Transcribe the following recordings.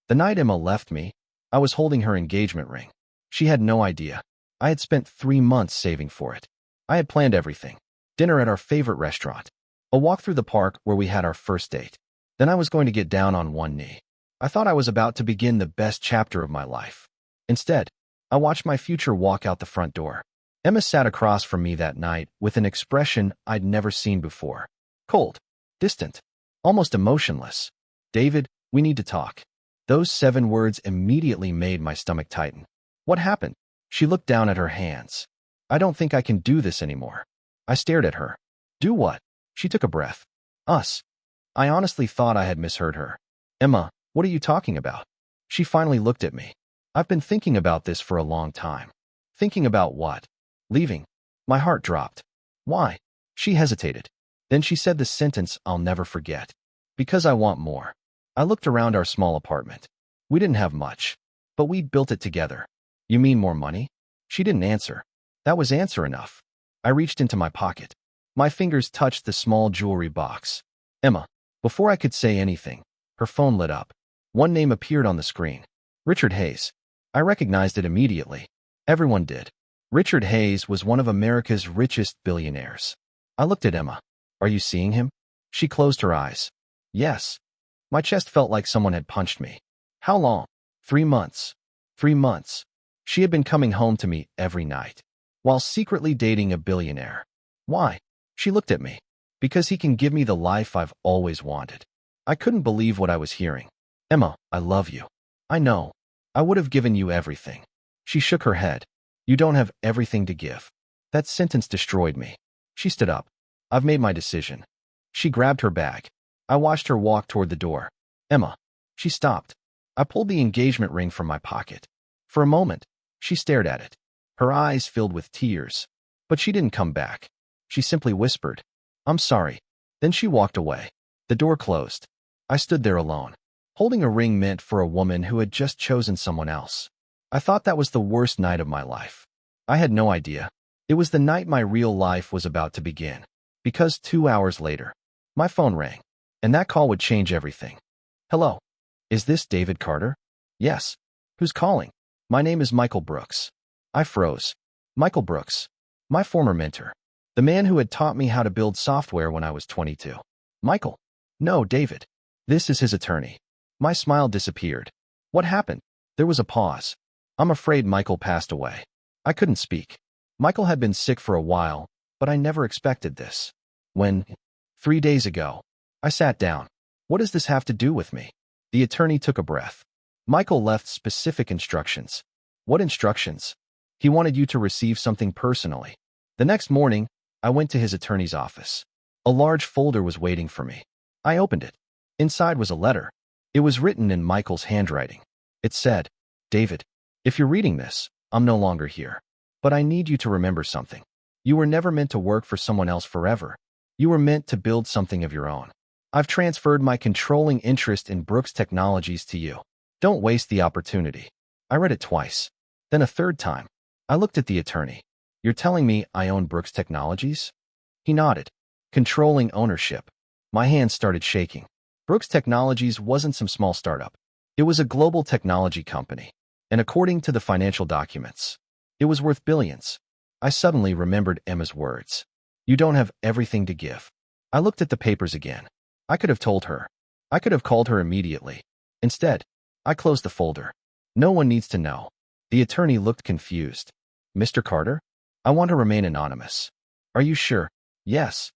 The night Emma left me, I was holding her engagement ring. She had no idea. I had spent 3 months saving for it. I had planned everything. Dinner at our favorite restaurant. A walk through the park where we had our first date. Then I was going to get down on one knee. I thought I was about to begin the best chapter of my life. Instead, I watched my future walk out the front door. Emma sat across from me that night with an expression I'd never seen before. Cold, distant, almost emotionless. "David, we need to talk." Those 7 words immediately made my stomach tighten. "What happened?" She looked down at her hands. "I don't think I can do this anymore." I stared at her. "Do what?" She took a breath. "Us." I honestly thought I had misheard her. "Emma, what are you talking about?" She finally looked at me. "I've been thinking about this for a long time." "Thinking about what?" "Leaving." My heart dropped. "Why?" She hesitated. Then she said the sentence I'll never forget. "Because I want more." I looked around our small apartment. We didn't have much, but we'd built it together. "You mean more money?" She didn't answer. That was answer enough. I reached into my pocket. My fingers touched the small jewelry box. "Emma." Before I could say anything, her phone lit up. One name appeared on the screen. Richard Hayes. I recognized it immediately. Everyone did. Richard Hayes was one of America's richest billionaires. I looked at Emma. "Are you seeing him?" She closed her eyes. "Yes." My chest felt like someone had punched me. "How long?" 3 months. 3 months. She had been coming home to me every night, while secretly dating a billionaire. "Why?" She looked at me. "Because he can give me the life I've always wanted." I couldn't believe what I was hearing. "Emma, I love you." "I know. I would have given you everything." She shook her head. "You don't have everything to give." That sentence destroyed me. She stood up. "I've made my decision." She grabbed her bag. I watched her walk toward the door. "Emma." She stopped. I pulled the engagement ring from my pocket. For a moment, she stared at it. Her eyes filled with tears. But she didn't come back. She simply whispered, "I'm sorry." Then she walked away. The door closed. I stood there alone. Holding a ring meant for a woman who had just chosen someone else. I thought that was the worst night of my life. I had no idea. It was the night my real life was about to begin. Because 2 hours later, my phone rang. And that call would change everything. "Hello. Is this David Carter?" "Yes." "Who's calling?" "My name is Michael Brooks." I froze. Michael Brooks. My former mentor. The man who had taught me how to build software when I was 22. "Michael." "No, David. This is his attorney." My smile disappeared. "What happened?" There was a pause. "I'm afraid Michael passed away." I couldn't speak. Michael had been sick for a while, but I never expected this. When, 3 days ago, I sat down. "What does this have to do with me?" The attorney took a breath. "Michael left specific instructions." "What instructions?" "He wanted you to receive something personally." The next morning, I went to his attorney's office. A large folder was waiting for me. I opened it. Inside was a letter. It was written in Michael's handwriting. It said, "David, if you're reading this, I'm no longer here. But I need you to remember something. You were never meant to work for someone else forever. You were meant to build something of your own. I've transferred my controlling interest in Brooks Technologies to you. Don't waste the opportunity." I read it twice. Then a third time. I looked at the attorney. "You're telling me I own Brooks Technologies?" He nodded. "Controlling ownership." My hands started shaking. Brooks Technologies wasn't some small startup. It was a global technology company. And according to the financial documents, it was worth billions. I suddenly remembered Emma's words. "You don't have everything to give." I looked at the papers again. I could have told her. I could have called her immediately. Instead, I closed the folder. "No one needs to know." The attorney looked confused. "Mr. Carter? I want to remain anonymous." "Are you sure?" "Yes."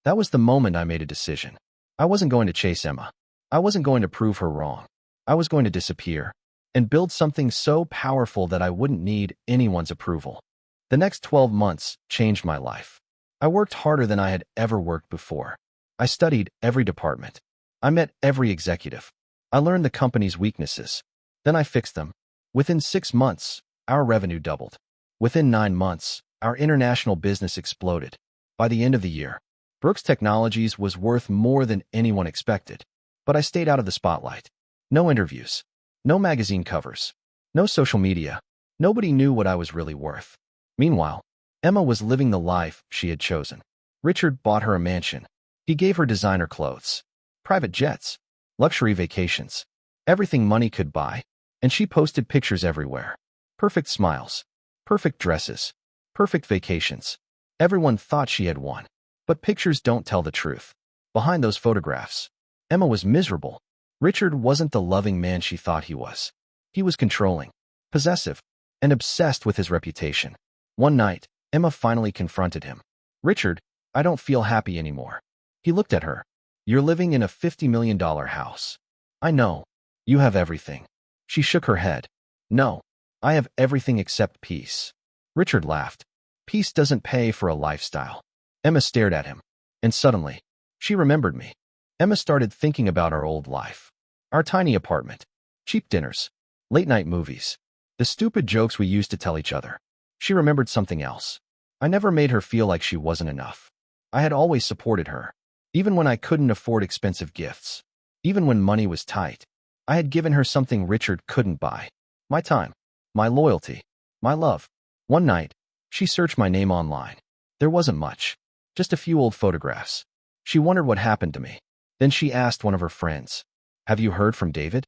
That was the moment I made a decision. I wasn't going to chase Emma. I wasn't going to prove her wrong. I was going to disappear and build something so powerful that I wouldn't need anyone's approval. The next 12 months changed my life. I worked harder than I had ever worked before. I studied every department. I met every executive. I learned the company's weaknesses. Then I fixed them. Within 6 months, our revenue doubled. Within 9 months, our international business exploded. By the end of the year, Brooks Technologies was worth more than anyone expected. But I stayed out of the spotlight. No interviews. No magazine covers. No social media. Nobody knew what I was really worth. Meanwhile, Emma was living the life she had chosen. Richard bought her a mansion. He gave her designer clothes, private jets, luxury vacations. Everything money could buy. And she posted pictures everywhere. Perfect smiles. Perfect dresses. Perfect vacations. Everyone thought she had won. But pictures don't tell the truth. Behind those photographs, Emma was miserable. Richard wasn't the loving man she thought he was. He was controlling, possessive, and obsessed with his reputation. One night, Emma finally confronted him. Richard, I don't feel happy anymore. He looked at her. You're living in a $50 million house. I know. You have everything. She shook her head. No, I have everything except peace. Richard laughed. Peace doesn't pay for a lifestyle. Emma stared at him. And suddenly, she remembered me. Emma started thinking about our old life. Our tiny apartment. Cheap dinners. Late-night movies. The stupid jokes we used to tell each other. She remembered something else. I never made her feel like she wasn't enough. I had always supported her. Even when I couldn't afford expensive gifts. Even when money was tight. I had given her something Richard couldn't buy. My time. My loyalty. My love. One night, she searched my name online. There wasn't much. Just a few old photographs. She wondered what happened to me. Then she asked one of her friends. Have you heard from David?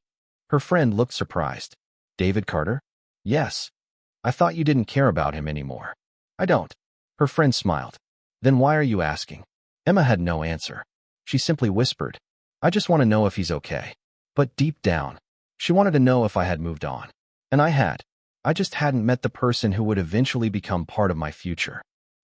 Her friend looked surprised. David Carter? Yes. I thought you didn't care about him anymore. I don't. Her friend smiled. Then why are you asking? Emma had no answer. She simply whispered. I just want to know if he's okay. But deep down, she wanted to know if I had moved on. And I had. I just hadn't met the person who would eventually become part of my future.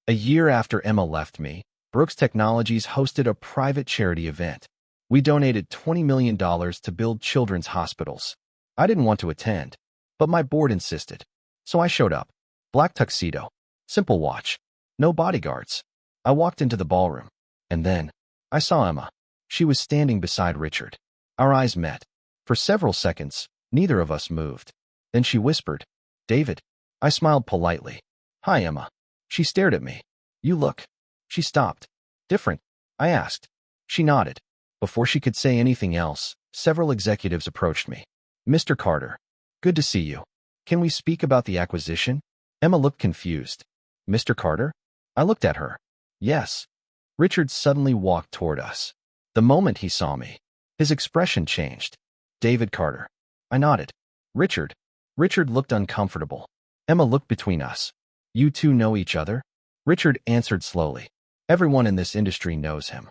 A year after Emma left me, Brooks Technologies hosted a private charity event. We donated $20 million to build children's hospitals. I didn't want to attend, but my board insisted. So I showed up. Black tuxedo. Simple watch. No bodyguards. I walked into the ballroom. And then, I saw Emma. She was standing beside Richard. Our eyes met. For several seconds, neither of us moved. Then she whispered, David. I smiled politely. Hi, Emma. She stared at me. You look. She stopped. Different? I asked. She nodded. Before she could say anything else, several executives approached me. Mr. Carter. Good to see you. Can we speak about the acquisition? Emma looked confused. Mr. Carter? I looked at her. Yes. Richard suddenly walked toward us. The moment he saw me, his expression changed. David Carter. I nodded. Richard. Richard looked uncomfortable. Emma looked between us. You two know each other? Richard answered slowly. Everyone in this industry knows him.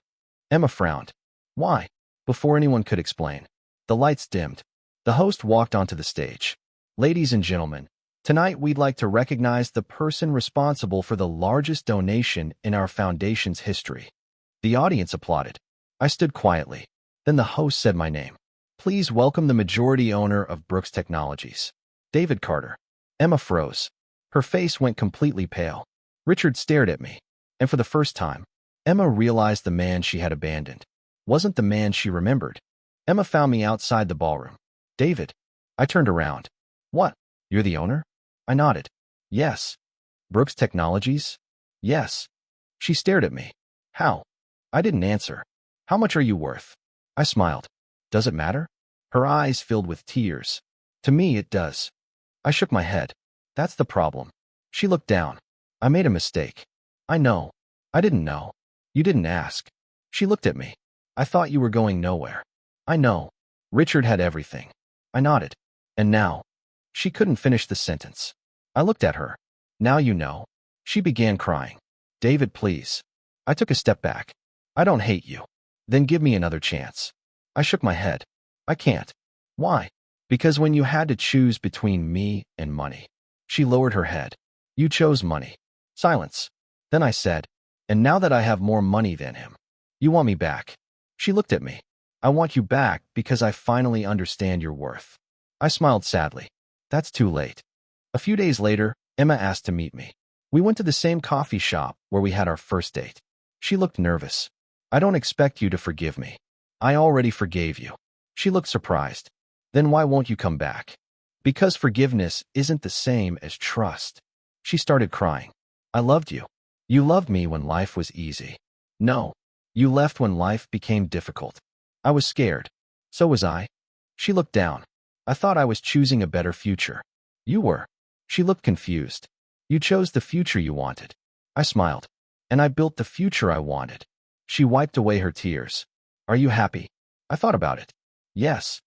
Emma frowned. Why? Before anyone could explain, the lights dimmed. The host walked onto the stage. Ladies and gentlemen, tonight we'd like to recognize the person responsible for the largest donation in our foundation's history. The audience applauded. I stood quietly. Then the host said my name. Please welcome the majority owner of Brooks Technologies, David Carter. Emma froze. Her face went completely pale. Richard stared at me. And for the first time, Emma realized the man she had abandoned wasn't the man she remembered. Emma found me outside the ballroom. David. I turned around. What? You're the owner? I nodded. Yes. Brooks Technologies? Yes. She stared at me. How? I didn't answer. How much are you worth? I smiled. Does it matter? Her eyes filled with tears. To me, it does. I shook my head. That's the problem. She looked down. I made a mistake. I know. I didn't know. You didn't ask. She looked at me. I thought you were going nowhere. I know. Richard had everything. I nodded. And now. She couldn't finish the sentence. I looked at her. Now you know. She began crying. David, please. I took a step back. I don't hate you. Then give me another chance. I shook my head. I can't. Why? Because when you had to choose between me and money. She lowered her head. You chose money. Silence. Then I said, and now that I have more money than him, you want me back. She looked at me. I want you back because I finally understand your worth. I smiled sadly. That's too late. A few days later, Emma asked to meet me. We went to the same coffee shop where we had our first date. She looked nervous. I don't expect you to forgive me. I already forgave you. She looked surprised. Then why won't you come back? Because forgiveness isn't the same as trust. She started crying. I loved you. You loved me when life was easy. No. You left when life became difficult. I was scared. So was I. She looked down. I thought I was choosing a better future. You were. She looked confused. You chose the future you wanted. I smiled. And I built the future I wanted. She wiped away her tears. Are you happy? I thought about it. Yes.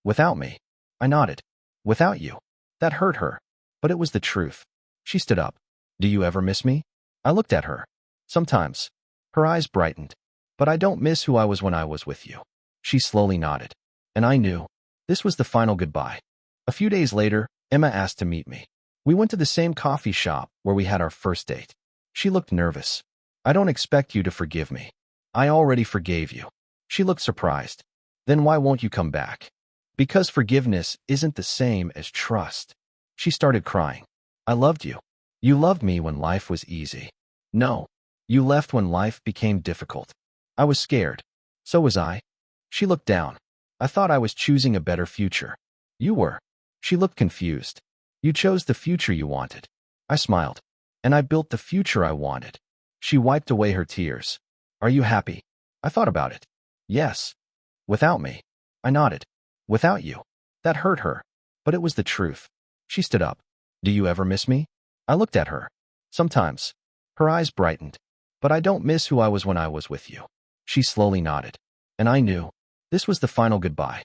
Without me. I nodded. Without you. That hurt her. But it was the truth. She stood up. Do you ever miss me? I looked at her. Sometimes. Her eyes brightened. But I don't miss who I was when I was with you. She slowly nodded. And I knew. This was the final goodbye. A few days later, Emma asked to meet me. We went to the same coffee shop where we had our first date. She looked nervous. I don't expect you to forgive me. I already forgave you. She looked surprised. Then why won't you come back? Because forgiveness isn't the same as trust. She started crying. I loved you. You loved me when life was easy. No. You left when life became difficult. I was scared. So was I. She looked down. I thought I was choosing a better future. You were. She looked confused. You chose the future you wanted. I smiled. And I built the future I wanted. She wiped away her tears. Are you happy? I thought about it. Yes. Without me. I nodded. Without you. That hurt her. But it was the truth. She stood up. Do you ever miss me? I looked at her. Sometimes. Her eyes brightened. But I don't miss who I was when I was with you. She slowly nodded. And I knew. This was the final goodbye.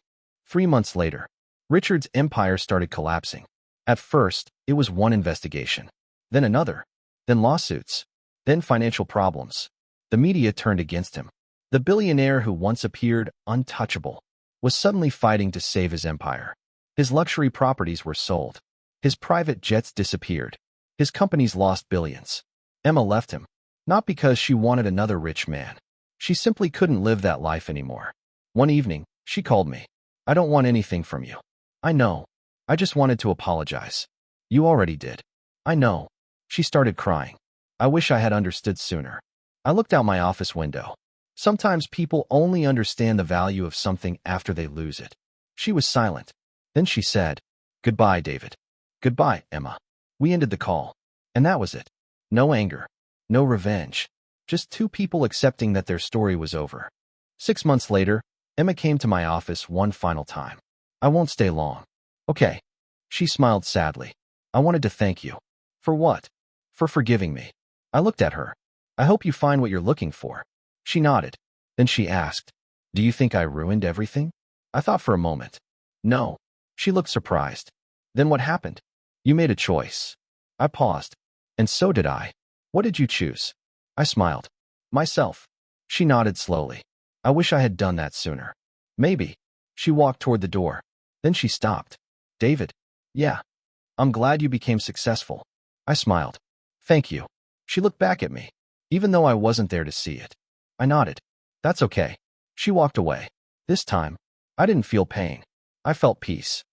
3 months later, Richard's empire started collapsing. At first, it was one investigation. Then another. Then lawsuits. Then financial problems. The media turned against him. The billionaire who once appeared untouchable was suddenly fighting to save his empire. His luxury properties were sold. His private jets disappeared. His companies lost billions. Emma left him. Not because she wanted another rich man. She simply couldn't live that life anymore. One evening, she called me. I don't want anything from you. I know. I just wanted to apologize. You already did. I know. She started crying. I wish I had understood sooner. I looked out my office window. Sometimes people only understand the value of something after they lose it. She was silent. Then she said, Goodbye, David. Goodbye, Emma. We ended the call. And that was it. No anger. No revenge. Just two people accepting that their story was over. 6 months later, Emma came to my office one final time. I won't stay long. Okay. She smiled sadly. I wanted to thank you. For what? For forgiving me. I looked at her. I hope you find what you're looking for. She nodded. Then she asked, Do you think I ruined everything? I thought for a moment. No. She looked surprised. Then what happened? You made a choice. I paused. And so did I. What did you choose? I smiled. Myself. She nodded slowly. I wish I had done that sooner. Maybe. She walked toward the door. Then she stopped. David. Yeah. I'm glad you became successful. I smiled. Thank you. She looked back at me, even though I wasn't there to see it. I nodded. That's okay. She walked away. This time, I didn't feel pain. I felt peace.